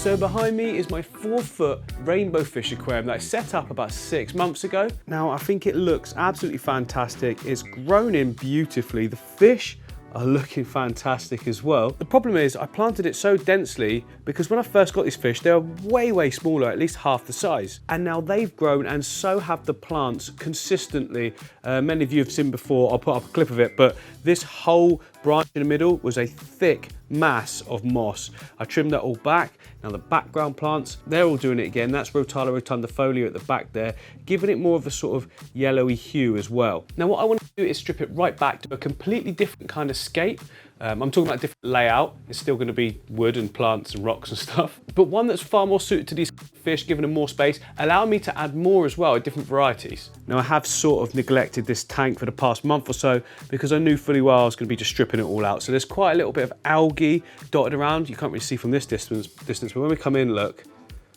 So behind me is my 4-foot Rainbowfish aquarium that I set up about 6 months ago. Now I think it looks absolutely fantastic. It's grown in beautifully. The fish are looking fantastic as well. The problem is I planted it so densely because when I first got these fish, they were way smaller, at least half the size. And now they've grown and so have the plants consistently. Many of you have seen before, I'll put up a clip of it, but this whole branch in the middle was a thick mass of moss. I trimmed that all back. Now the background plants, they're all doing it again. That's Rotala rotundifolia at the back there, giving it more of a sort of yellowy hue as well. Now what I want to do is strip it right back to a completely different kind of scape. I'm talking about a different layout. It's still going to be wood and plants and rocks and stuff, but one that's far more suited to these fish, giving them more space, allowing me to add more as well, different varieties. Now I have sort of neglected this tank for the past month or so because I knew fully well I was going to be just stripping it all out. So there's quite a little bit of algae dotted around. You can't really see from this distance, but when we come in, look,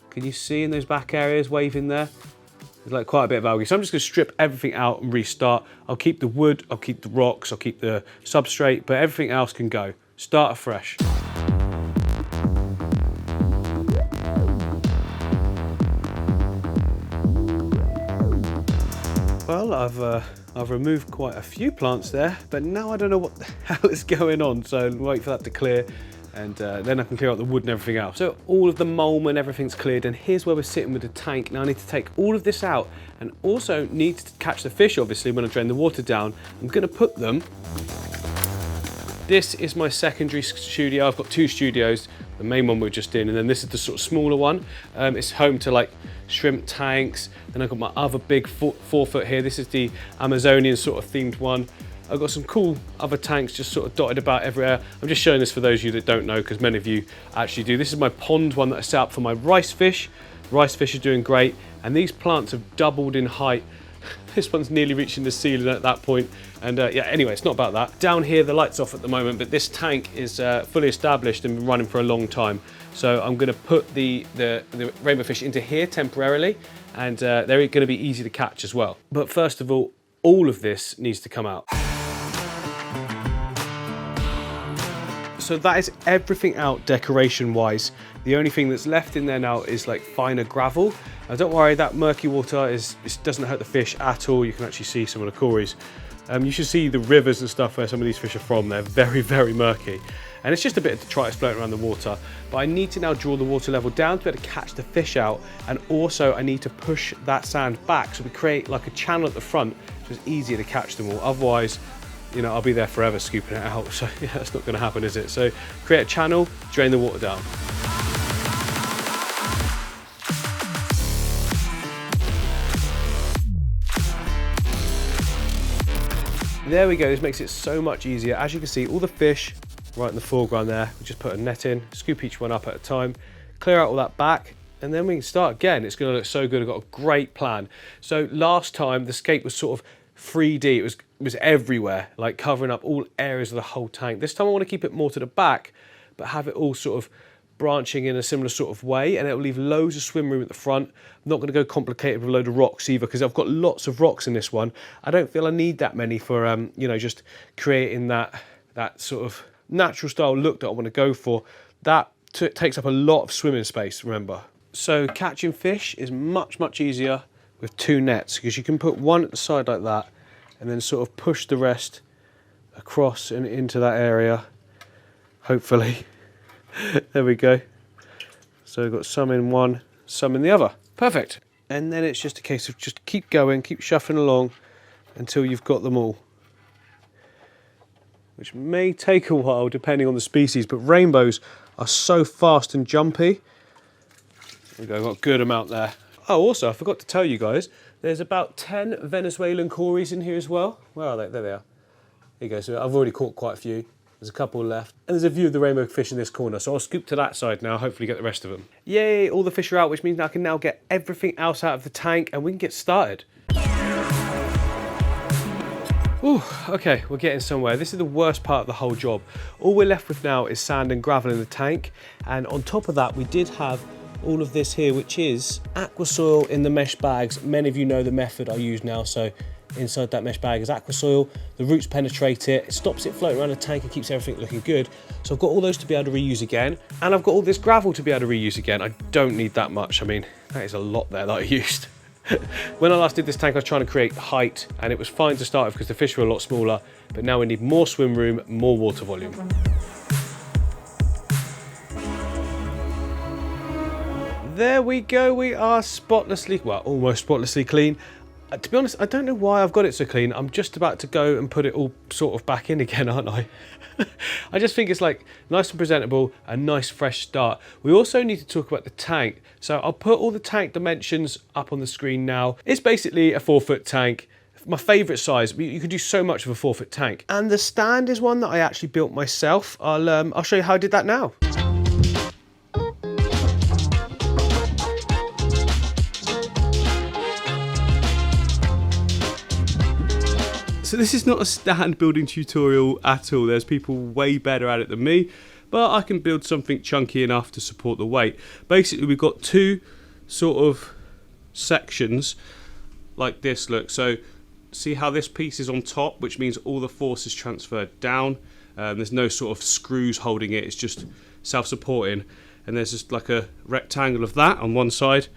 can you see in those back areas waving there? There's like quite a bit of algae. So I'm just gonna strip everything out and restart. I'll keep the wood, I'll keep the rocks, I'll keep the substrate, but everything else can go. Start afresh. Well, I've removed quite a few plants there, but now I don't know what the hell is going on. So I'll wait for that to clear. And then I can clear out the wood and everything else. So all of the mulm and everything's cleared, and here's where we're sitting with the tank. Now I need to take all of this out and also need to catch the fish, obviously, when I drain the water down. I'm gonna put them, this is my secondary studio. I've got 2 studios, the main one we're just in, and then this is the sort of smaller one. It's home to like shrimp tanks. Then I've got my other big 4-foot here. This is the Amazonian sort of themed one. I've got some cool other tanks just sort of dotted about everywhere. I'm just showing this for those of you that don't know, because many of you actually do. This is my pond one that I set up for my rice fish. Rice fish are doing great, and these plants have doubled in height. This one's nearly reaching the ceiling at that point. And yeah, anyway, it's not about that. Down here, the light's off at the moment, but this tank is fully established and been running for a long time. So I'm gonna put the rainbowfish into here temporarily, and they're gonna be easy to catch as well. But first of all of this needs to come out. So that is everything out decoration wise. The only thing that's left in there now is like finer gravel. Now don't worry, that murky water doesn't hurt the fish at all. You can actually see some of the cories. You should see the rivers and stuff where some of these fish are from. They're very murky. And it's just a bit of detritus floating around the water. But I need to now draw the water level down to be able to catch the fish out. And also I need to push that sand back so we create like a channel at the front so it's easier to catch them all. Otherwise, you know, I'll be there forever scooping it out. So yeah, that's not gonna happen, is it? So create a channel, drain the water down. There we go, this makes it so much easier. As you can see, all the fish right in the foreground there. We just put a net in, scoop each one up at a time, clear out all that back, and then we can start again. It's gonna look so good. I've got a great plan. So last time the scape was sort of 3D, it was everywhere, like covering up all areas of the whole tank. This time I want to keep it more to the back, but have it all sort of branching in a similar sort of way, and it'll leave loads of swim room at the front. I'm not going to go complicated with a load of rocks either, because I've got lots of rocks in this one. I don't feel I need that many for you know, just creating that sort of natural style look that I want to go for. That takes up a lot of swimming space, remember. So catching fish is much easier with 2 nets, because you can put one at the side like that and then sort of push the rest across and into that area, hopefully. There we go. So we've got some in one, some in the other. Perfect. And then it's just a case of just keep going, keep shuffling along until you've got them all, which may take a while depending on the species, but rainbows are so fast and jumpy. There we go, I've got a good amount there. Oh, also, I forgot to tell you guys, there's about 10 Venezuelan cories in here as well. Where are they? There they are. There you go. So I've already caught quite a few. There's a couple left. And there's a view of the rainbow fish in this corner. So I'll scoop to that side now, hopefully get the rest of them. Yay, all the fish are out, which means I can now get everything else out of the tank and we can get started. Ooh, okay, we're getting somewhere. This is the worst part of the whole job. All we're left with now is sand and gravel in the tank. And on top of that, we did have all of this here, which is aqua soil in the mesh bags. Many of you know the method I use now, so inside that mesh bag is aqua soil. The roots penetrate it, it stops it floating around the tank and keeps everything looking good. So I've got all those to be able to reuse again, and I've got all this gravel to be able to reuse again. I don't need that much. I mean, that is a lot there that I used. When I last did this tank, I was trying to create height, and it was fine to start with because the fish were a lot smaller, but now we need more swim room, more water volume. There we go, we are spotlessly, well, almost spotlessly clean. To be honest, I don't know why I've got it so clean. I'm just about to go and put it all sort of back in again, aren't I? I just think it's like nice and presentable, a nice fresh start. We also need to talk about the tank. So I'll put all the tank dimensions up on the screen now. It's basically a 4-foot tank. My favourite size. You could do so much with a 4-foot tank. And the stand is one that I actually built myself. I'll show you how I did that now. So this is not a stand building tutorial at all. There's people way better at it than me, but I can build something chunky enough to support the weight. Basically, we've got two sort of sections like this, look. So see how this piece is on top, which means all the force is transferred down. There's no sort of screws holding it, it's just self-supporting. And there's just like a rectangle of that on one side,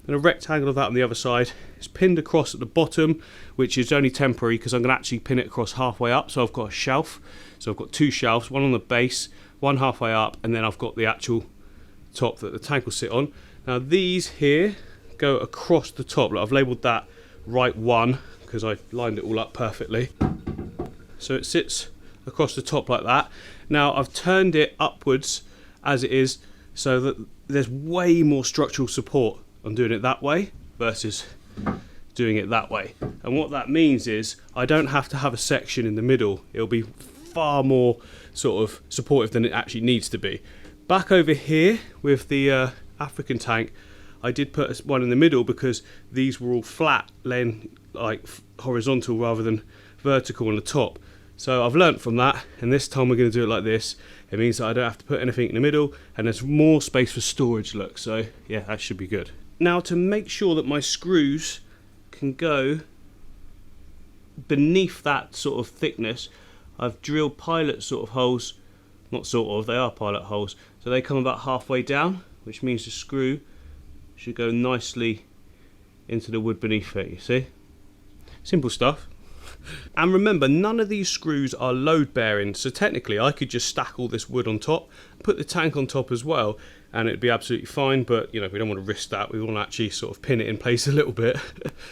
and a rectangle of that on the other side. It's pinned across at the bottom, which is only temporary because I'm going to actually pin it across halfway up. So I've got a shelf. So I've got two shelves, one on the base, one halfway up, and then I've got the actual top that the tank will sit on. Now these here go across the top. Look, I've labelled that right one because I lined it all up perfectly. So it sits across the top like that. Now I've turned it upwards as it is so that there's way more structural support on doing it that way versus doing it that way. And what that means is I don't have to have a section in the middle. It'll be far more sort of supportive than it actually needs to be. Back over here with the African tank, I did put one in the middle because these were all flat, laying like horizontal rather than vertical on the top. So I've learnt from that, and this time we're going to do it like this. It means that I don't have to put anything in the middle, and there's more space for storage, look. So yeah, that should be good. Now, to make sure that my screws can go beneath that sort of thickness, I've drilled pilot sort of holes. Not sort of, they are pilot holes. So they come about halfway down, which means the screw should go nicely into the wood beneath it, you see? Simple stuff. And remember, none of these screws are load bearing, so technically I could just stack all this wood on top, put the tank on top as well, and it'd be absolutely fine. But you know, we don't want to risk that. We want to actually sort of pin it in place a little bit.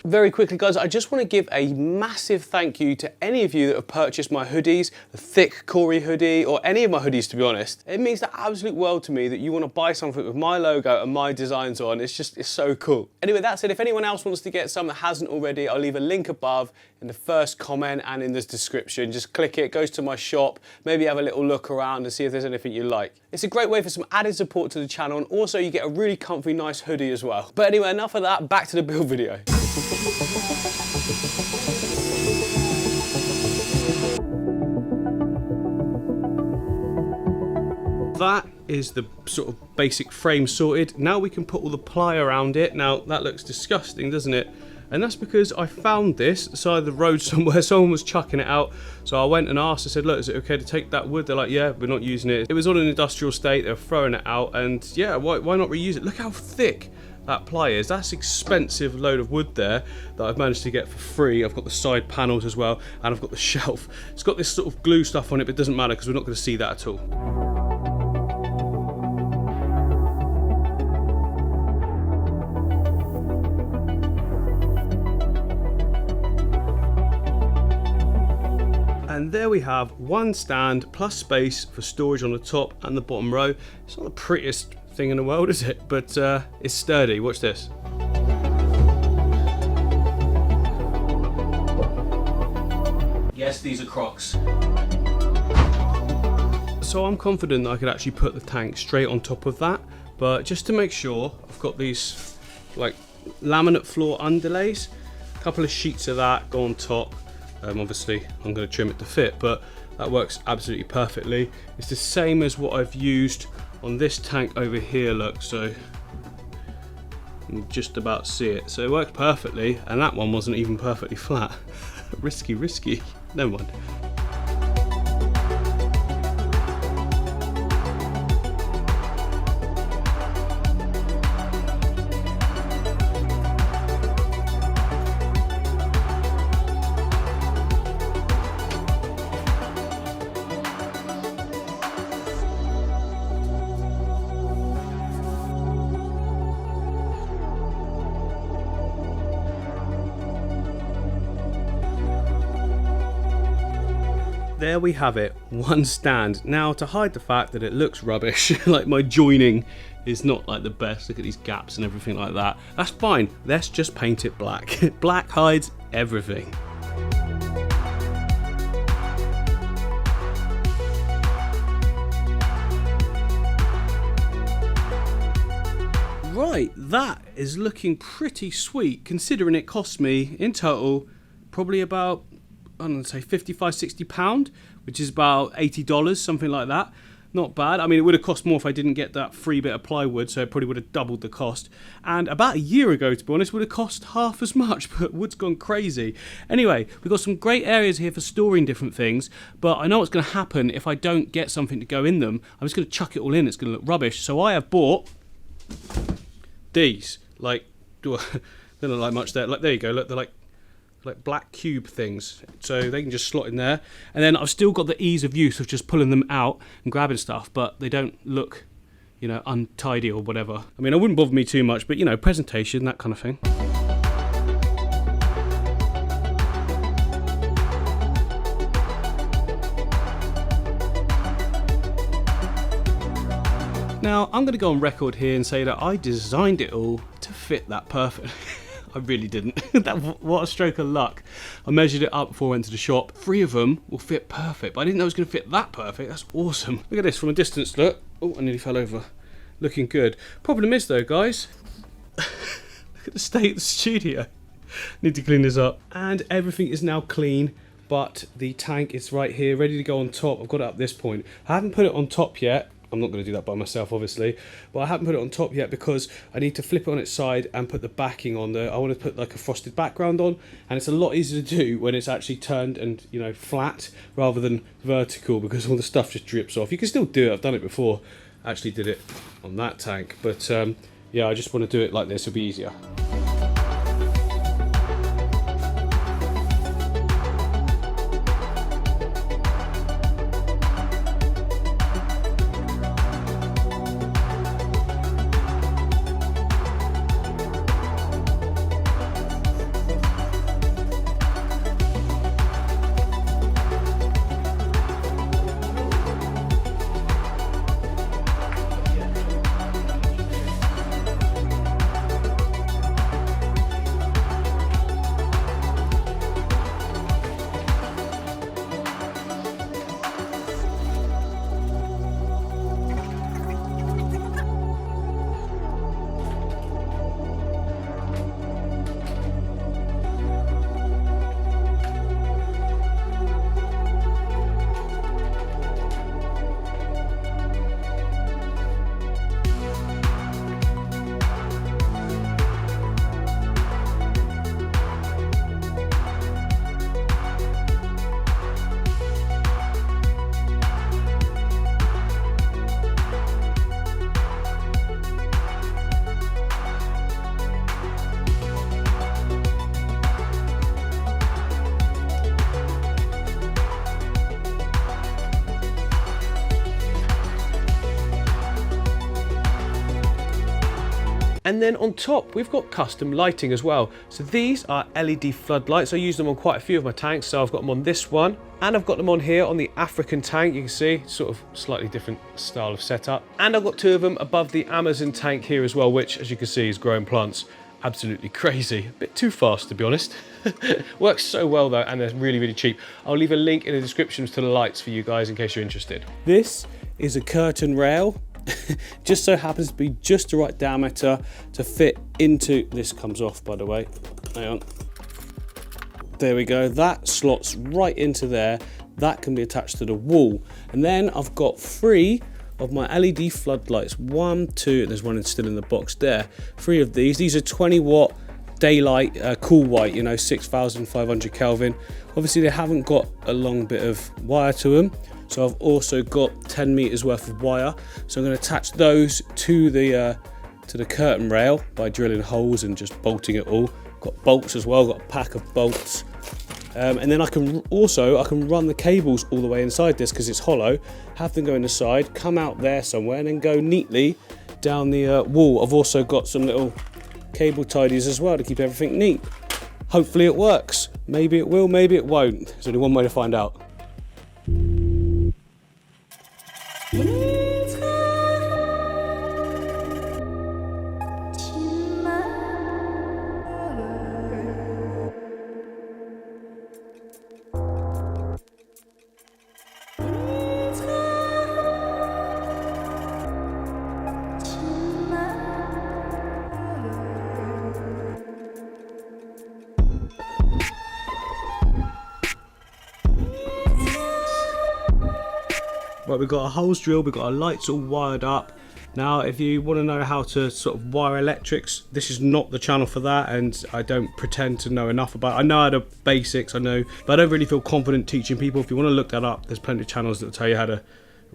Very quickly, guys, I just want to give a massive thank you to any of you that have purchased my hoodies, the thick Corey hoodie, or any of my hoodies, to be honest. It means the absolute world to me that you want to buy something with my logo and my designs on. It's so cool. Anyway, that said, if anyone else wants to get some that hasn't already, I'll leave a link above in the first comment and in the description. Just click it, it goes to my shop, maybe have a little look around and see if there's anything you like. It's a great way for some added support to the channel, and also you get a really comfy, nice hoodie as well. But anyway, enough of that, back to the build video. That is the sort of basic frame sorted. Now we can put all the ply around it. Now that looks disgusting, doesn't it? And that's because I found this side of the road somewhere. Someone was chucking it out. So I went and asked, I said, look, is it okay to take that wood? They're like, yeah, we're not using it. It was on an industrial state, they were throwing it out, and yeah, why not reuse it? Look how thick that ply is. That's expensive load of wood there that I've managed to get for free. I've got the side panels as well, and I've got the shelf. It's got this sort of glue stuff on it, but it doesn't matter because we're not going to see that at all. And there we have one stand plus space for storage on the top and the bottom row. It's not the prettiest thing in the world, is it? But it's sturdy. Watch this. Yes, these are Crocs. So I'm confident that I could actually put the tank straight on top of that, but just to make sure, I've got these like laminate floor underlays, a couple of sheets of that go on top. Obviously I'm going to trim it to fit, but that works absolutely perfectly. It's the same as what I've used on this tank over here, look. So You can just about see it. So it worked perfectly, and that one wasn't even perfectly flat. Risky. Never mind. There we have it, one stand. Now, to hide the fact that it looks rubbish, like my joining is not like the best, look at these gaps and everything like that, that's fine, let's just paint it black. Black hides everything. Right, that is looking pretty sweet, considering it cost me, in total, probably about, I don't know, say £55–60, which is about $80, something like that. Not bad. I mean, it would have cost more if I didn't get that free bit of plywood, so it probably would have doubled the cost. And about a year ago, to be honest, would have cost half as much, but wood's gone crazy. Anyway, we've got some great areas here for storing different things, but I know what's going to happen if I don't get something to go in them. I'm just going to chuck it all in. It's going to look rubbish. So I have bought these. Like, they don't look like much there. Like, there you go. Look, they're like black cube things, so they can just slot in there. And then I've still got the ease of use of just pulling them out and grabbing stuff, but they don't look, you know, untidy or whatever. I mean, it wouldn't bother me too much, but you know, presentation, that kind of thing. Now, I'm going to go on record here and say that I designed it all to fit that perfectly. I really didn't. What a stroke of luck. I measured it up before I went to the shop. 3 of them will fit perfect, but I didn't know it was going to fit that perfect. That's awesome. Look at this from a distance, look. Oh, I nearly fell over. Looking good. Problem is though, guys, look at the state of the studio. Need to clean this up. And everything is now clean, but the tank is right here, ready to go on top. I've got it up this point. I haven't put it on top yet. I'm not going to do that by myself, obviously, but I haven't put it on top yet because I need to flip it on its side and put the backing on there. I want to put like a frosted background on, and it's a lot easier to do when it's actually turned and, you know, flat rather than vertical, because all the stuff just drips off. You can still do it. I've done it before. I actually did it on that tank, but yeah, I just want to do it like this. It'll be easier. And then on top, we've got custom lighting as well. So these are LED floodlights. I use them on quite a few of my tanks. So I've got them on this one, and I've got them on here on the African tank. You can see, sort of slightly different style of setup. And I've got 2 of them above the Amazon tank here as well, which, as you can see, is growing plants. Absolutely crazy. A bit too fast, to be honest. Works so well though, and they're really, really cheap. I'll leave a link in the descriptions to the lights for you guys in case you're interested. This is a curtain rail. Just so happens to be just the right diameter to fit into, this comes off by the way, hang on, there we go, that slots right into there. That can be attached to the wall. And then I've got 3 of my LED floodlights. 1, 2, and there's one still in the box there. 3 of these. These are 20 watt daylight, cool white, you know, 6,500 Kelvin. Obviously they haven't got a long bit of wire to them, so I've also got 10 meters worth of wire. So I'm going to attach those to the curtain rail by drilling holes and just bolting it all. Got bolts as well, got a pack of bolts. And then I can run the cables all the way inside this because it's hollow, have them go in the side, come out there somewhere, and then go neatly down the wall. I've also got some little cable tidies as well to keep everything neat. Hopefully it works. Maybe it will, maybe it won't. There's only one way to find out. Right, we've got our holes drilled, we've got our lights all wired up. Now, if you want to know how to sort of wire electrics, this is not the channel for that, and I don't pretend to know enough about it. I know how to basics, I know, but I don't really feel confident teaching people. If you want to look that up, there's plenty of channels that will tell you how to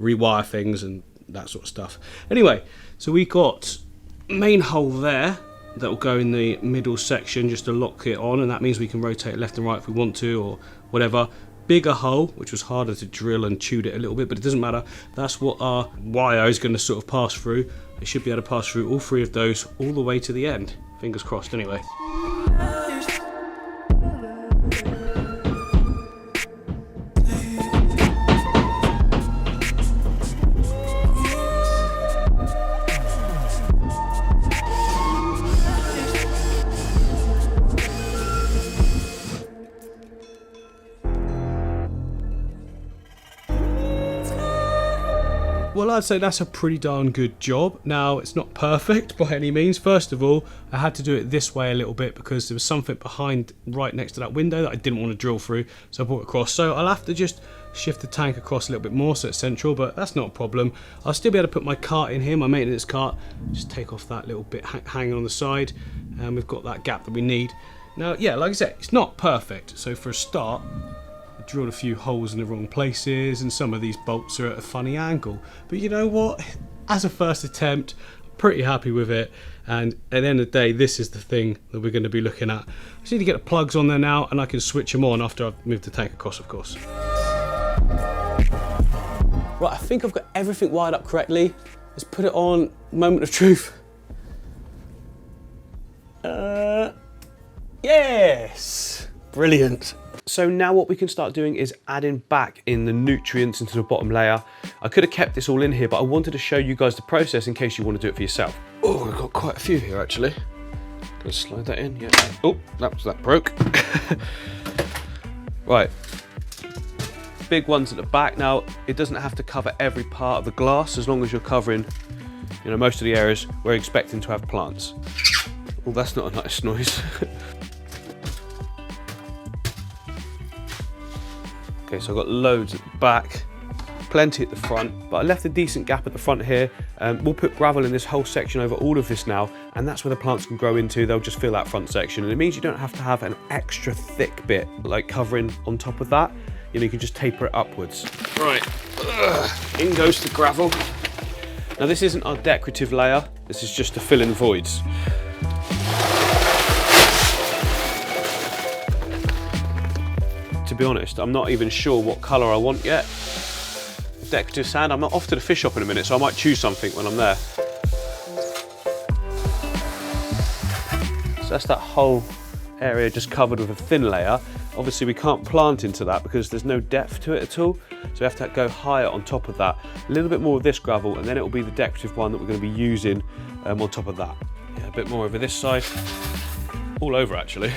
rewire things and that sort of stuff. Anyway, so we got main hole there that will go in the middle section just to lock it on, and that means we can rotate left and right if we want to or whatever. Bigger hole, which was harder to drill and chewed it a little bit, but it doesn't matter. That's what our wire is going to sort of pass through. It should be able to pass through all 3 of those all the way to the end. Fingers crossed anyway. Well, I'd say that's a pretty darn good job. Now, it's not perfect by any means. First of all, I had to do it this way a little bit because there was something behind right next to that window that I didn't want to drill through, so I brought it across. So I'll have to just shift the tank across a little bit more so it's central, but that's not a problem. I'll still be able to put my cart in here, my maintenance cart, just take off that little bit hanging on the side, and we've got that gap that we need. Now, yeah, like I said, it's not perfect. So for a start, drilled a few holes in the wrong places, and some of these bolts are at a funny angle, but you know what, as a first attempt, I'm pretty happy with it. And at the end of the day, this is the thing that we're going to be looking at. I just need to get the plugs on there now, and I can switch them on after I've moved the tank across, of course. Right, I think I've got everything wired up correctly. Let's put it on. Moment of truth. Yes, brilliant. So now what we can start doing is adding back in the nutrients into the bottom layer. I could have kept this all in here, but I wanted to show you guys the process in case you want to do it for yourself. Oh, I've got quite a few here actually. Let's slide that in, yeah. Oh, that broke. Right, big ones at the back. Now, it doesn't have to cover every part of the glass as long as you're covering, you know, most of the areas we're expecting to have plants. Oh, that's not a nice noise. Okay, so I've got loads at the back, plenty at the front, but I left a decent gap at the front here. We'll put gravel in this whole section over all of this now, and that's where the plants can grow into. They'll just fill that front section, and it means you don't have to have an extra thick bit like covering on top of that. You know, you can just taper it upwards. Right, in goes the gravel. Now this isn't our decorative layer, this is just to fill in voids. To be honest, I'm not even sure what colour I want yet. Decorative sand, I'm off to the fish shop in a minute, so I might choose something when I'm there. So that's that whole area just covered with a thin layer. Obviously we can't plant into that because there's no depth to it at all, so we have to go higher on top of that. A little bit more of this gravel, and then it will be the decorative one that we're going to be using on top of that. Yeah, a bit more over this side, all over actually.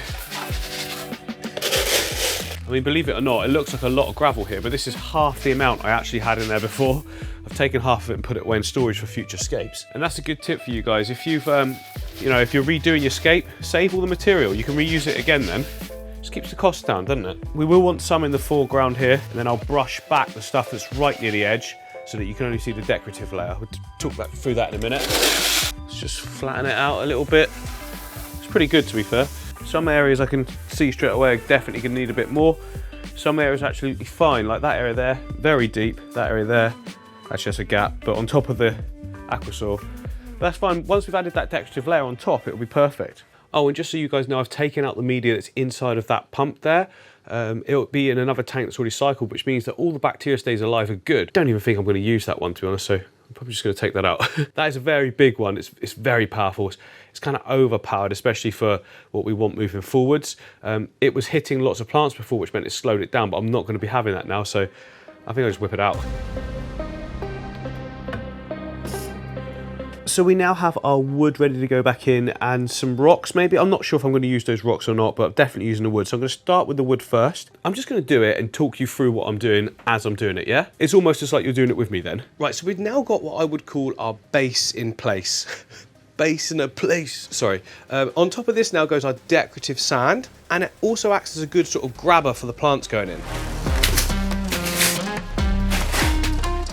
I mean, believe it or not, it looks like a lot of gravel here, but this is half the amount I actually had in there before. I've taken half of it and put it away in storage for future scapes. And that's a good tip for you guys. If you've, you know, if you're redoing your scape, save all the material. You can reuse it again then. Just keeps the cost down, doesn't it? We will want some in the foreground here, and then I'll brush back the stuff that's right near the edge so that you can only see the decorative layer. We'll talk through that in a minute. Let's just flatten it out a little bit. It's pretty good, to be fair. Some areas I can see straight away are definitely going to need a bit more. Some areas are absolutely fine, like that area there, very deep. That area there, that's just a gap, but on top of the aquasaur. That's fine. Once we've added that decorative layer on top, it'll be perfect. Oh, and just so you guys know, I've taken out the media that's inside of that pump there. It'll be in another tank that's already cycled, which means that all the bacteria stays alive are good. Don't even think I'm going to use that one, to be honest, so I'm probably just going to take that out. That is a very big one. It's very powerful. It's kind of overpowered, especially for what we want moving forwards. It was hitting lots of plants before, which meant it slowed it down, but I'm not going to be having that now, so I think I'll just whip it out. So we now have our wood ready to go back in and some rocks maybe. I'm not sure if I'm going to use those rocks or not, but I'm definitely using the wood. So I'm going to start with the wood first. I'm just going to do it and talk you through what I'm doing as I'm doing it, yeah? It's almost just like you're doing it with me then. Right, so we've now got what I would call our base in place. Base in a place, sorry. On top of this now goes our decorative sand, and it also acts as a good sort of grabber for the plants going in.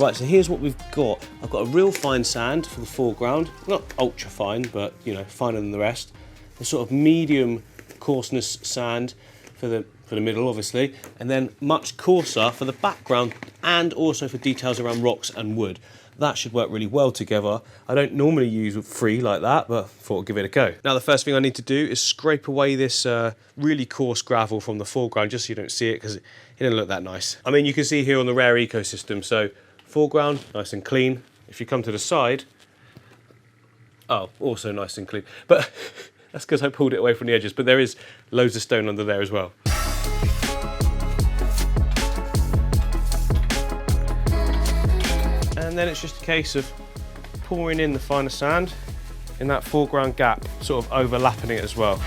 Right, so here's what we've got. I've got a real fine sand for the foreground, not ultra fine, but you know, finer than the rest. A sort of medium coarseness sand for the middle, obviously, and then much coarser for the background and also for details around rocks and wood. That should work really well together. I don't normally use free like that, but thought I'd give it a go. Now the first thing I need to do is scrape away this really coarse gravel from the foreground, just so you don't see it, because it didn't look that nice. I mean, you can see here on the rare ecosystem, so foreground, nice and clean. If you come to the side, oh, also nice and clean. But that's because I pulled it away from the edges, but there is loads of stone under there as well. And then it's just a case of pouring in the finer sand in that foreground gap, sort of overlapping it as well.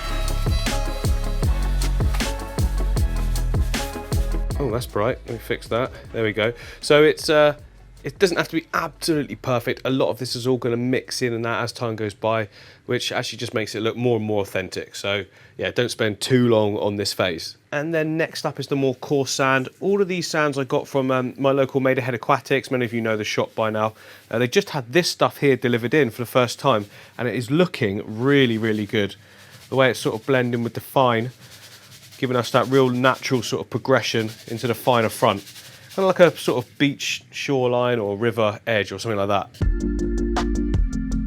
Oh, that's bright. Let me fix that. There we go. So it doesn't have to be absolutely perfect. A lot of this is all going to mix in and out as time goes by, which actually just makes it look more and more authentic. So yeah, don't spend too long on this phase. And then next up is the more coarse sand. All of these sands I got from my local Made Ahead Aquatics. Many of you know the shop by now. They just had this stuff here delivered in for the first time, and it is looking really, really good. The way it's sort of blending with the fine, giving us that real natural sort of progression into the finer front. Kind of like a sort of beach shoreline or river edge or something like that.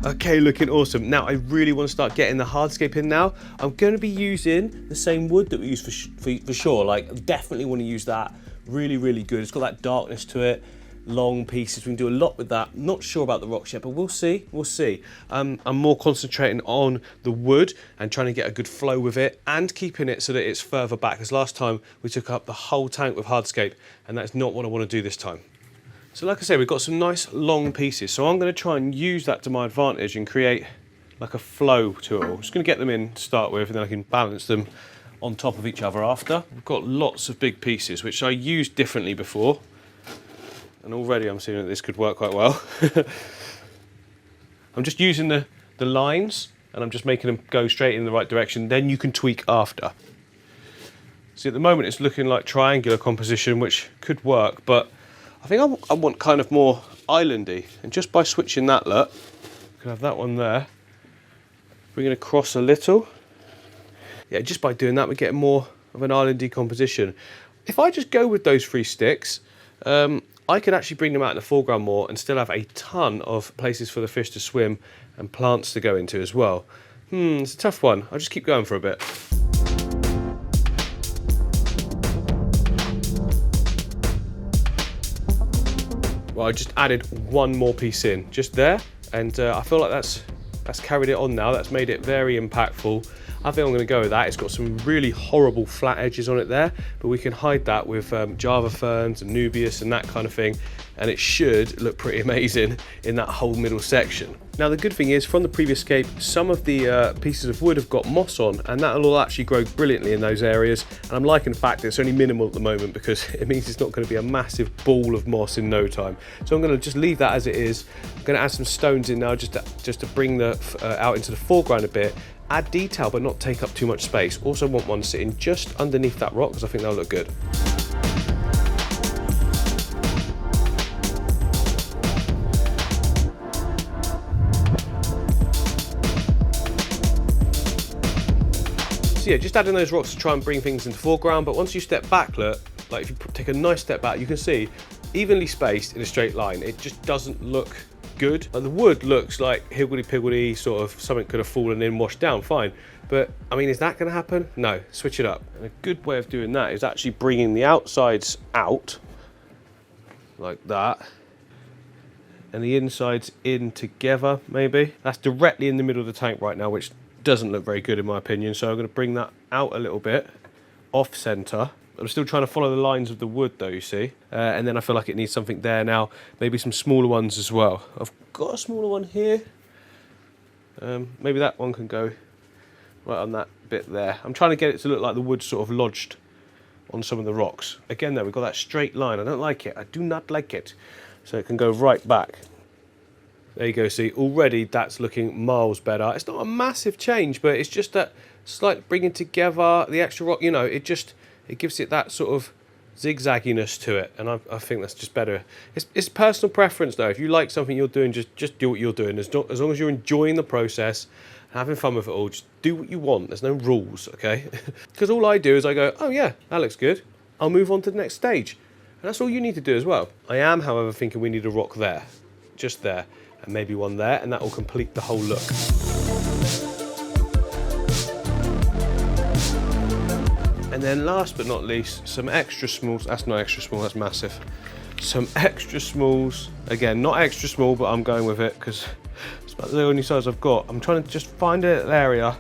Okay, looking awesome. Now I really want to start getting the hardscape in now. I'm going to be using the same wood that we use for sure. Like, definitely want to use that. Really, really good. It's got that darkness to it. Long pieces, we can do a lot with that. Not sure about the rocks yet, but we'll see, we'll see. I'm more concentrating on the wood and trying to get a good flow with it and keeping it so that it's further back, because last time we took up the whole tank with hardscape, and that's not what I want to do this time. So like I said, we've got some nice long pieces, so I'm going to try and use that to my advantage and create like a flow to it all. I'm just going to get them in to start with, and then I can balance them on top of each other after. We've got lots of big pieces, which I used differently before. And already I'm seeing that this could work quite well. I'm just using the lines, and I'm just making them go straight in the right direction. Then you can tweak after. See, at the moment it's looking like triangular composition, which could work, but I think I want kind of more islandy. And just by switching that, look, we can have that one there. Bring it across a little. Yeah, just by doing that, we get more of an islandy composition. If I just go with those 3 sticks, I could actually bring them out in the foreground more and still have a ton of places for the fish to swim and plants to go into as well. It's a tough one. I'll just keep going for a bit. Well, I just added one more piece in, just there, and I feel like that's carried it on now. That's made it very impactful. I think I'm going to go with that. It's got some really horrible flat edges on it there, but we can hide that with Java ferns and Nubius and that kind of thing, and it should look pretty amazing in that whole middle section. Now the good thing is, from the previous scape, some of the pieces of wood have got moss on, and that will all actually grow brilliantly in those areas. And I'm liking the fact that it's only minimal at the moment, because it means it's not going to be a massive ball of moss in no time. So I'm going to just leave that as it is. I'm going to add some stones in now just to bring the out into the foreground a bit. Add detail but not take up too much space. Also want one sitting just underneath that rock, because I think that'll look good. So yeah, just adding those rocks to try and bring things into the foreground, but once you step back, look, like if you take a nice step back, you can see evenly spaced in a straight line. It just doesn't look good. Like the wood looks like higgledy-piggledy, sort of something could have fallen in, washed down, fine. But I mean, is that going to happen? No, switch it up. And a good way of doing that is actually bringing the outsides out, like that, and the insides in together, maybe. That's directly in the middle of the tank right now, which doesn't look very good in my opinion. So I'm going to bring that out a little bit, off center. I'm still trying to follow the lines of the wood though, you see. And then I feel like it needs something there now, maybe some smaller ones as well. I've got a smaller one here. Maybe that one can go right on that bit there. I'm trying to get it to look like the wood's sort of lodged on some of the rocks. Again though, we've got that straight line. I don't like it. I do not like it. So it can go right back. There you go, see, already that's looking miles better. It's not a massive change, but it's just that slight bringing together the extra rock, you know, it gives it that sort of zigzagginess to it, and I think that's just better. It's personal preference though. If you like something you're doing, just do what you're doing. As long as you're enjoying the process and having fun with it all, just do what you want. There's no rules, okay? Because all I do is I go, oh yeah, that looks good. I'll move on to the next stage. And that's all you need to do as well. I am, however, thinking we need a rock there, just there, and maybe one there, and that will complete the whole look. And then last but not least, some extra smalls. That's not extra small, that's massive. Some extra smalls. Again, not extra small, but I'm going with it because it's about the only size I've got. I'm trying to just find an area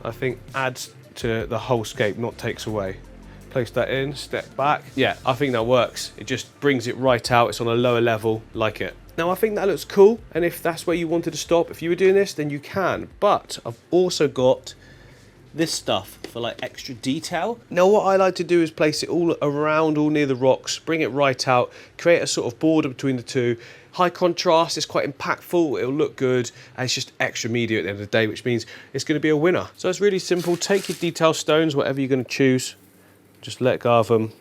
I think adds to the whole scape, not takes away. Place that in, step back. Yeah, I think that works. It just brings it right out. It's on a lower level, like it. Now I think that looks cool, and if that's where you wanted to stop, if you were doing this, then you can. But I've also got this stuff for like extra detail. Now what I like to do is place it all around, all near the rocks, bring it right out, create a sort of border between the two. High contrast, it's quite impactful, it'll look good, and it's just extra media at the end of the day, which means it's going to be a winner. So it's really simple. Take your detail stones, whatever you're going to choose, just let go of them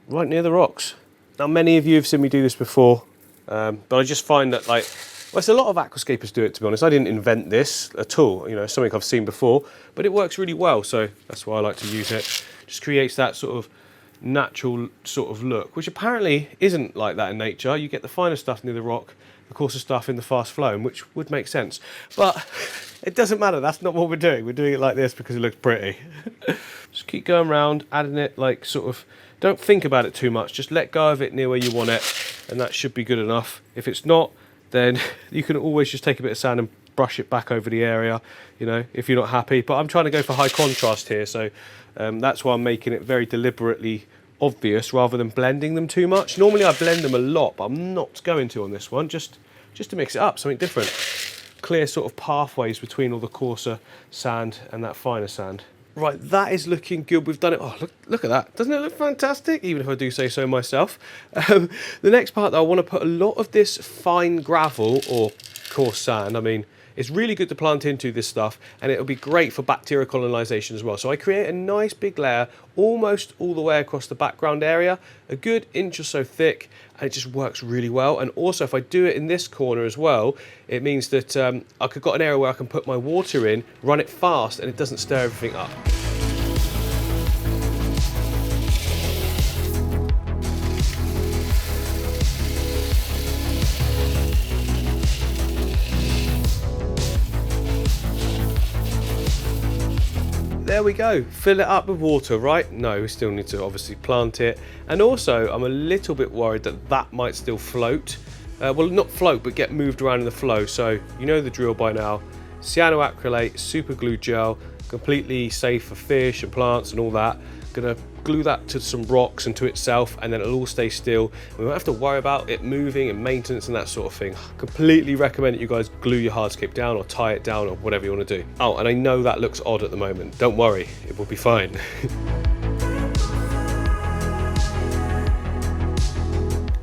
right near the rocks. Now many of you have seen me do this before, but I just find that like, well, it's a lot of aquascapers do it, to be honest. I didn't invent this at all, you know, something I've seen before, but it works really well, so that's why I like to use it. Just creates that sort of natural sort of look, which apparently isn't like that in nature. You get the finer stuff near the rock, the coarser stuff in the fast flowing, which would make sense. But it doesn't matter, that's not what we're doing. We're doing it like this because it looks pretty. Just keep going around, adding it like sort of, don't think about it too much, just let go of it near where you want it, and that should be good enough. If it's not, then you can always just take a bit of sand and brush it back over the area, you know, if you're not happy. But I'm trying to go for high contrast here, so that's why I'm making it very deliberately obvious rather than blending them too much. Normally I blend them a lot, but I'm not going to on this one, just to mix it up, something different. Clear sort of pathways between all the coarser sand and that finer sand. Right, that is looking good. We've done it. Oh, look at that. Doesn't it look fantastic? Even if I do say so myself. The next part, though, I want to put a lot of this fine gravel or coarse sand. I mean, it's really good to plant into this stuff, and it'll be great for bacterial colonization as well. So I create a nice big layer almost all the way across the background area, a good inch or so thick, and it just works really well. And also, if I do it in this corner as well, it means that I've got an area where I can put my water in, run it fast, and it doesn't stir everything up. There we go, fill it up with water, right? No, we still need to obviously plant it. And also, I'm a little bit worried that that might still float. Well, not float, but get moved around in the flow. So, you know the drill by now. Cyanoacrylate, super glue gel, completely safe for fish and plants and all that. Gonna glue that to some rocks and to itself, and then it'll all stay still. We won't have to worry about it moving and maintenance and that sort of thing. Completely recommend that you guys glue your hardscape down or tie it down or whatever you want to do. Oh, and I know that looks odd at the moment. Don't worry, it will be fine.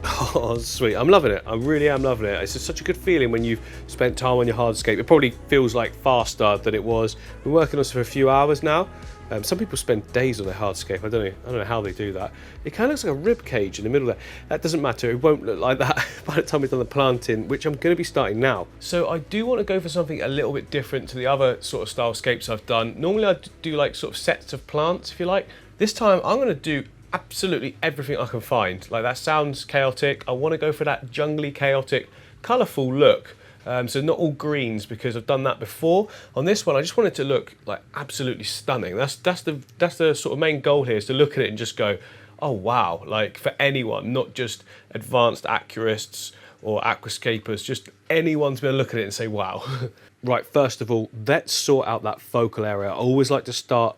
Oh, Oh, sweet. I'm loving it. I really am loving it. It's just such a good feeling when you've spent time on your hardscape. It probably feels like faster than it was. We're working on this for a few hours now. Some people spend days on their hardscape. I don't know how they do that. It kind of looks like a rib cage in the middle there. That doesn't matter. It won't look like that by the time we've done the planting, which I'm going to be starting now. So I do want to go for something a little bit different to the other sort of style scapes I've done. Normally I do like sort of sets of plants, if you like. This time I'm going to do absolutely everything I can find. Like, that sounds chaotic. I want to go for that jungly, chaotic, colourful look. So not all greens, because I've done that before. On this one, I just want it to look like absolutely stunning. That's the sort of main goal here, is to look at it and just go, oh wow, like for anyone, not just advanced aquarists or aquascapers, just anyone's going to look at it and say wow. Right, first of all, let's sort out that focal area. I always like to start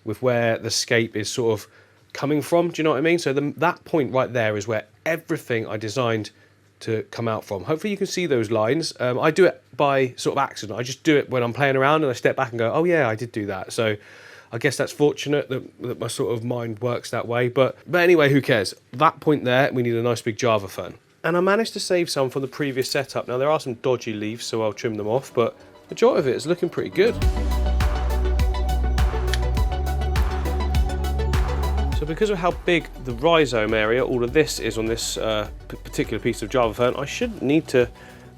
with where the scape is sort of coming from, do you know what I mean? So that point right there is where everything I designed to come out from. Hopefully you can see those lines. I do it by sort of accident. I just do it when I'm playing around and I step back and go, oh yeah, I did do that. So I guess that's fortunate that my sort of mind works that way. But anyway, who cares? That point there, we need a nice big Java fern. And I managed to save some from the previous setup. Now there are some dodgy leaves, so I'll trim them off, but the majority of it is looking pretty good. So because of how big the rhizome area, all of this is on this particular piece of Java fern, I shouldn't need to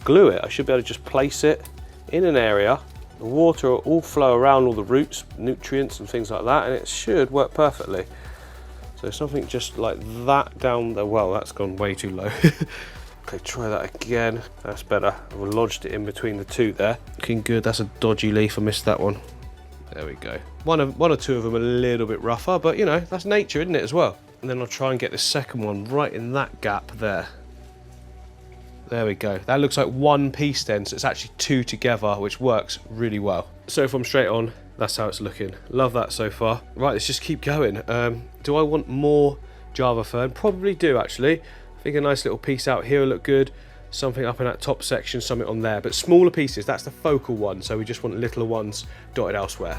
glue it. I should be able to just place it in an area. The water will all flow around all the roots, nutrients and things like that, and it should work perfectly. So something just like that down there. Well, that's gone way too low. Okay, try that again. That's better. I've lodged it in between the two there. Looking good. That's a dodgy leaf. I missed that one. There we go. One or two of them a little bit rougher, but you know, that's nature, isn't it, as well? And then I'll try and get the second one right in that gap there. There we go. That looks like one piece then, so it's actually two together, which works really well. So if I'm straight on, that's how it's looking. Love that so far. Right, let's just keep going. Do I want more Java fern? Probably do, actually. I think a nice little piece out here will look good. Something up in that top section, something on there, but smaller pieces, that's the focal one, so we just want littler ones dotted elsewhere.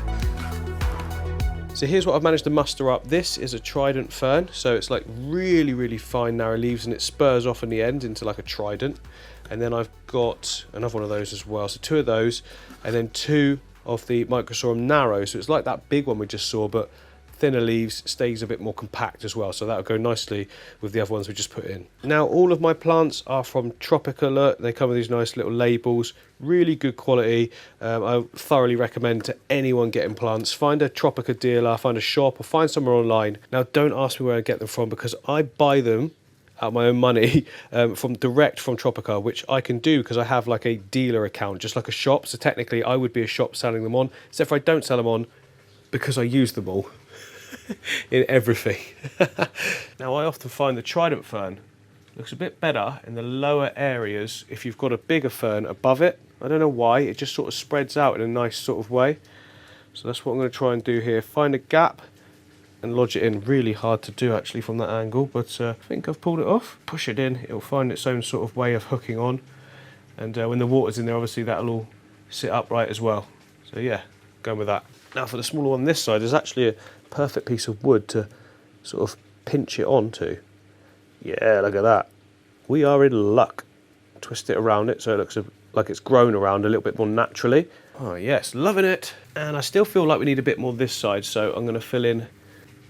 So here's what I've managed to muster up. This is a trident fern, so it's like really fine narrow leaves, and it spurs off in the end into like a trident. And then I've got another one of those as well, so two of those, and then two of the Microsorum narrow, so it's like that big one we just saw, but thinner leaves, stays a bit more compact as well, so that'll go nicely with the other ones we just put in. Now all of my plants are from Tropica Alert. They come with these nice little labels, really good quality. I thoroughly recommend to anyone getting plants, find a Tropica dealer, find a shop, or find somewhere online. Now don't ask me where I get them from, because I buy them out of my own money direct from Tropica, which I can do because I have like a dealer account, just like a shop. So technically I would be a shop selling them on, except for I don't sell them on because I use them all. In everything. Now I often find the trident fern looks a bit better in the lower areas if you've got a bigger fern above it. I don't know why, it just sort of spreads out in a nice sort of way. So that's what I'm going to try and do here. Find a gap and lodge it in. Really hard to do actually from that angle, but I think I've pulled it off. Push it in, it'll find its own sort of way of hooking on, and when the water's in there, obviously that'll all sit upright as well. So yeah, going with that. Now for the smaller one on this side, there's actually a perfect piece of wood to sort of pinch it onto. Yeah, look at that. We are in luck. Twist it around it so it looks like it's grown around a little bit more naturally. Oh yes, loving it. And I still feel like we need a bit more this side, so I'm going to fill in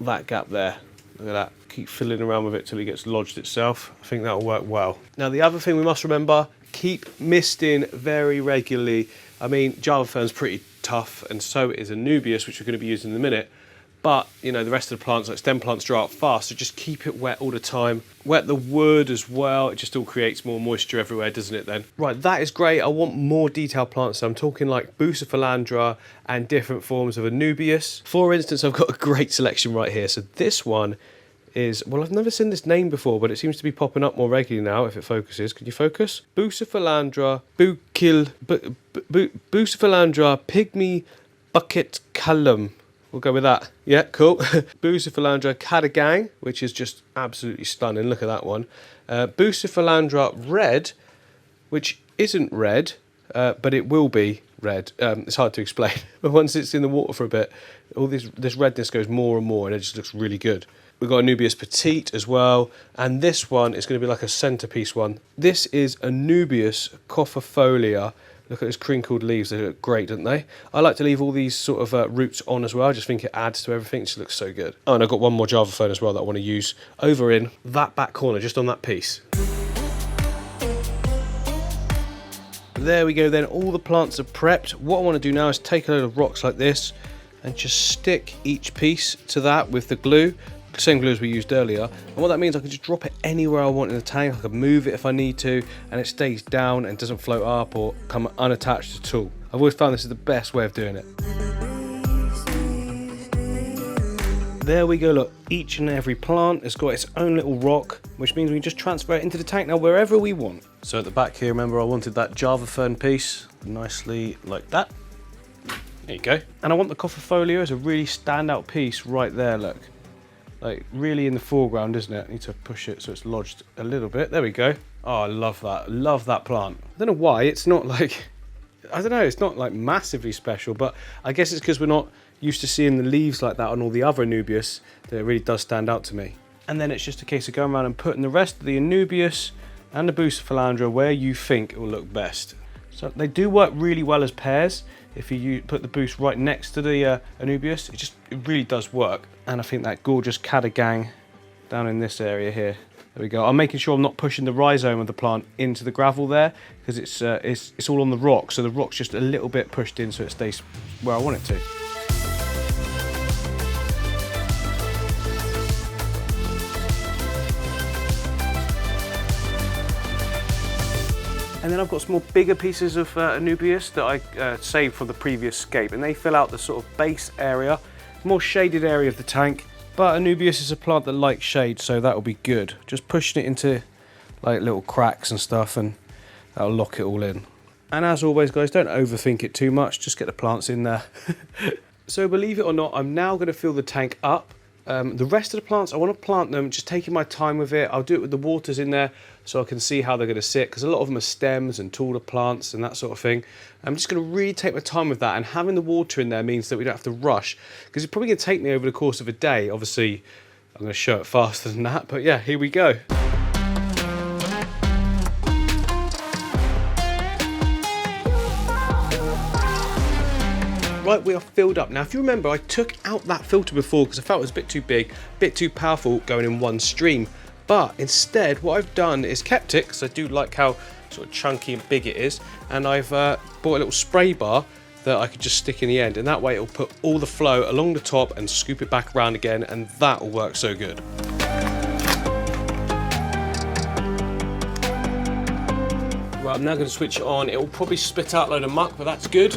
that gap there. Look at that. Keep filling around with it till it gets lodged itself. I think that'll work well. Now the other thing we must remember, keep misting very regularly. I mean, Java fern's pretty tough, and so is Anubias, which we're going to be using in a minute. But, you know, the rest of the plants, like stem plants, dry out fast, so just keep it wet all the time. Wet the wood as well, it just all creates more moisture everywhere, doesn't it then? Right, that is great. I want more detailed plants, so I'm talking like Bucephalandra and different forms of Anubias. For instance, I've got a great selection right here. So this one is, well, I've never seen this name before, but it seems to be popping up more regularly now, if it focuses. Can you focus? Bucephalandra Bucephalandra Pygmy Bucket Column. We'll go with that. Yeah, cool. Bucephalandra Cadagang, which is just absolutely stunning. Look at that one. Bucephalandra Red, which isn't red, but it will be red. It's hard to explain. But once it's in the water for a bit, all this redness goes more and more, and it just looks really good. We've got Anubias Petite as well, and this one is going to be like a centerpiece one. This is Anubias Coffifolia. Look at those crinkled leaves, they look great, don't they? I like to leave all these sort of roots on as well. I just think it adds to everything, it just looks so good. Oh, and I've got one more Java fern as well that I want to use over in that back corner, just on that piece. There we go then, all the plants are prepped. What I want to do now is take a load of rocks like this and just stick each piece to that with the glue. Same glue as we used earlier, and what that means, I can just drop it anywhere I want in the tank. I can move it if I need to, and it stays down and doesn't float up or come unattached at all. I've always found this is the best way of doing it. There we go, look, each and every plant has got its own little rock, which means we can just transfer it into the tank now wherever we want. So at the back here, remember I wanted that Java fern piece, nicely like that. There you go. And I want the Coffifolia as a really standout piece right there, look. Like really in the foreground, isn't it? I need to push it so it's lodged a little bit. There we go. Oh, I love that. Love that plant. I don't know why. It's not like, I don't know, it's not like massively special, but I guess it's because we're not used to seeing the leaves like that on all the other Anubias that it really does stand out to me. And then it's just a case of going around and putting the rest of the Anubias and the Bucephalandra where you think it will look best. So they do work really well as pairs. If you put the boost right next to the Anubias, it really does work. And I think that gorgeous Cadagang down in this area here. There we go. I'm making sure I'm not pushing the rhizome of the plant into the gravel there, because it's all on the rock, so the rock's just a little bit pushed in so it stays where I want it to. And then I've got some more bigger pieces of Anubias that I saved from the previous scape, and they fill out the sort of base area, more shaded area of the tank. But Anubias is a plant that likes shade, so that'll be good. Just pushing it into like little cracks and stuff, and that'll lock it all in. And as always, guys, don't overthink it too much, just get the plants in there. So believe it or not, I'm now going to fill the tank up. The rest of the plants, I want to plant them, just taking my time with it. I'll do it with the waters in there so I can see how they're going to sit, because a lot of them are stems and taller plants and that sort of thing. I'm just going to really take my time with that, and having the water in there means that we don't have to rush, because it's probably going to take me over the course of a day. Obviously, I'm going to show it faster than that, but yeah, here we go. Right, we are filled up. Now, if you remember, I took out that filter before because I felt it was a bit too big, a bit too powerful going in one stream. But instead, what I've done is kept it, because I do like how sort of chunky and big it is, and I've bought a little spray bar that I could just stick in the end, and that way it'll put all the flow along the top and scoop it back around again, and that will work so good. Right, I'm now going to switch it on. It will probably spit out a load of muck, but that's good,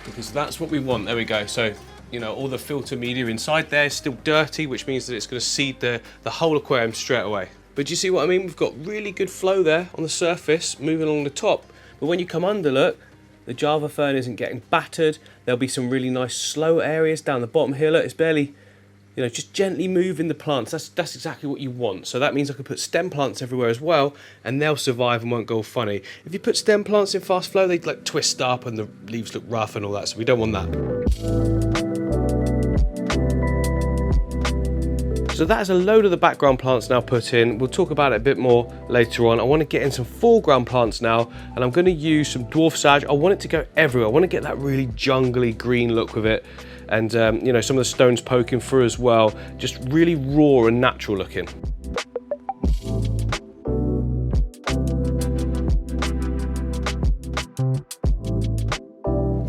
because that's what we want. There we go. So, you know, all the filter media inside there is still dirty, which means that it's going to seed the whole aquarium straight away. But do you see what I mean? We've got really good flow there on the surface, moving along the top. But when you come under, look, the Java fern isn't getting battered. There'll be some really nice slow areas down the bottom here. Look, it's barely, you know, just gently moving the plants. That's exactly what you want. So that means I can put stem plants everywhere as well, and they'll survive and won't go funny. If you put stem plants in fast flow, they like twist up and the leaves look rough and all that, so we don't want that. So that is a load of the background plants now put in. We'll talk about it a bit more later on. I want to get in some foreground plants now, and I'm going to use some dwarf sage. I want it to go everywhere. I want to get that really jungly green look with it. And you know, some of the stones poking through as well, just really raw and natural looking.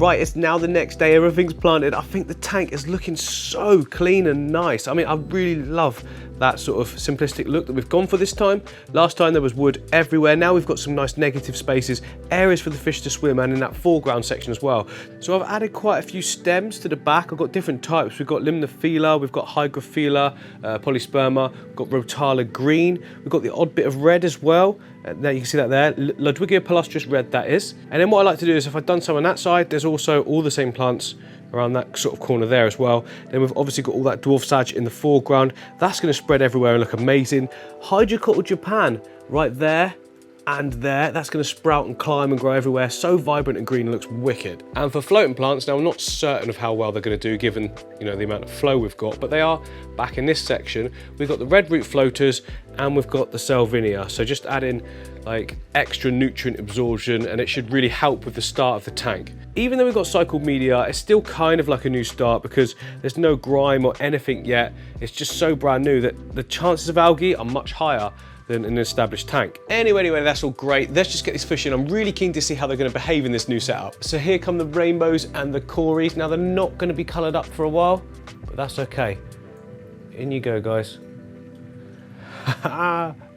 Right, it's now the next day, everything's planted. I think the tank is looking so clean and nice. I mean, I really love that sort of simplistic look that we've gone for this time. Last time there was wood everywhere. Now we've got some nice negative spaces, areas for the fish to swim, and in that foreground section as well. So I've added quite a few stems to the back. I've got different types. We've got Limnophila, we've got Hygrophila, Polysperma, we've got Rotala green. We've got the odd bit of red as well. There you can see that there, Ludwigia palustris red that is. And then what I like to do is, if I've done some on that side, there's also all the same plants around that sort of corner there as well. Then we've obviously got all that dwarf sage in the foreground. That's going to spread everywhere and look amazing. Hydrocotyle Japan right there. and there. That's going to sprout and climb and grow everywhere. So vibrant and green, looks wicked. And for floating plants, now I'm not certain of how well they're going to do given, you know, the amount of flow we've got, but they are back in this section. We've got the red root floaters and we've got the salvinia. So just add in like extra nutrient absorption and it should really help with the start of the tank. Even though we've got cycled media, it's still kind of like a new start because there's no grime or anything yet. It's just so brand new that the chances of algae are much higher than an established tank. Anyway, that's all great. Let's just get these fish in. I'm really keen to see how they're going to behave in this new setup. So here come the rainbows and the cories. Now they're not going to be coloured up for a while, but that's okay. In you go, guys.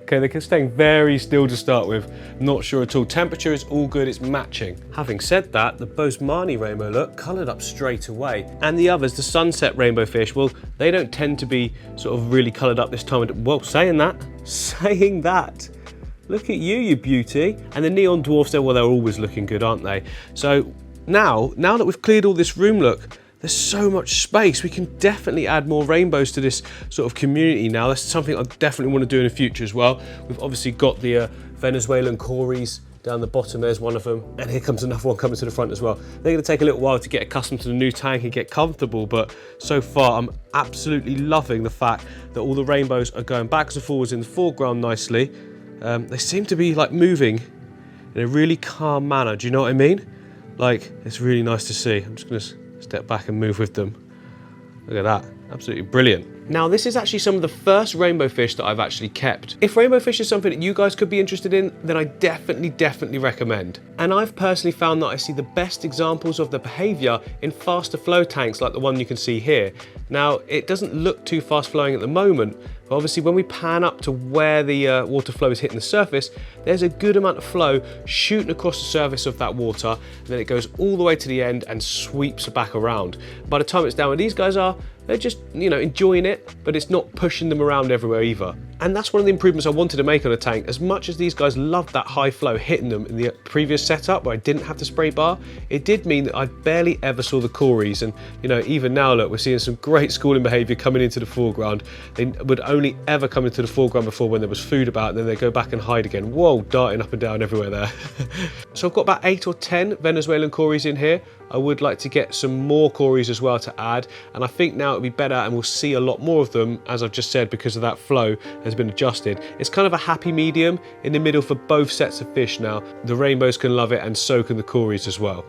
Okay, they're staying very still to start with. Not sure at all. Temperature is all good, it's matching. Having said that, the Bosemani rainbow, look, coloured up straight away. And the others, the sunset rainbow fish, well, they don't tend to be sort of really coloured up this time. Well, saying that, look at you, you beauty. And the neon dwarfs, they're always looking good, aren't they? So now that we've cleared all this room, look, there's so much space. We can definitely add more rainbows to this sort of community now. That's something I definitely want to do in the future as well. We've obviously got the Venezuelan cories down the bottom. There's one of them. And here comes another one coming to the front as well. They're going to take a little while to get accustomed to the new tank and get comfortable, but so far I'm absolutely loving the fact that all the rainbows are going backwards and forwards in the foreground nicely. They seem to be like moving in a really calm manner. Do you know what I mean? Like, it's really nice to see. I'm just going to step back and move with them. Look at that, absolutely brilliant. Now this is actually some of the first rainbow fish that I've actually kept. If rainbow fish is something that you guys could be interested in, then I definitely recommend. And I've personally found that I see the best examples of the behaviour in faster flow tanks like the one you can see here. Now it doesn't look too fast flowing at the moment, but obviously when we pan up to where the water flow is hitting the surface, there's a good amount of flow shooting across the surface of that water, and then it goes all the way to the end and sweeps back around. By the time it's down where these guys are, they're just, you know, enjoying it, but it's not pushing them around everywhere either. And that's one of the improvements I wanted to make on a tank. As much as these guys loved that high flow hitting them in the previous setup where I didn't have the spray bar, it did mean that I barely ever saw the cories. And, you know, even now, look, we're seeing some great schooling behaviour coming into the foreground. They would only ever come into the foreground before when there was food about, and then they go back and hide again. Whoa, darting up and down everywhere there. So I've got about 8 or 10 Venezuelan cories in here. I would like to get some more cories as well to add, and I think now it'll be better and we'll see a lot more of them, as I've just said, because of that flow has been adjusted. It's kind of a happy medium in the middle for both sets of fish now. The rainbows can love it and so can the cories as well.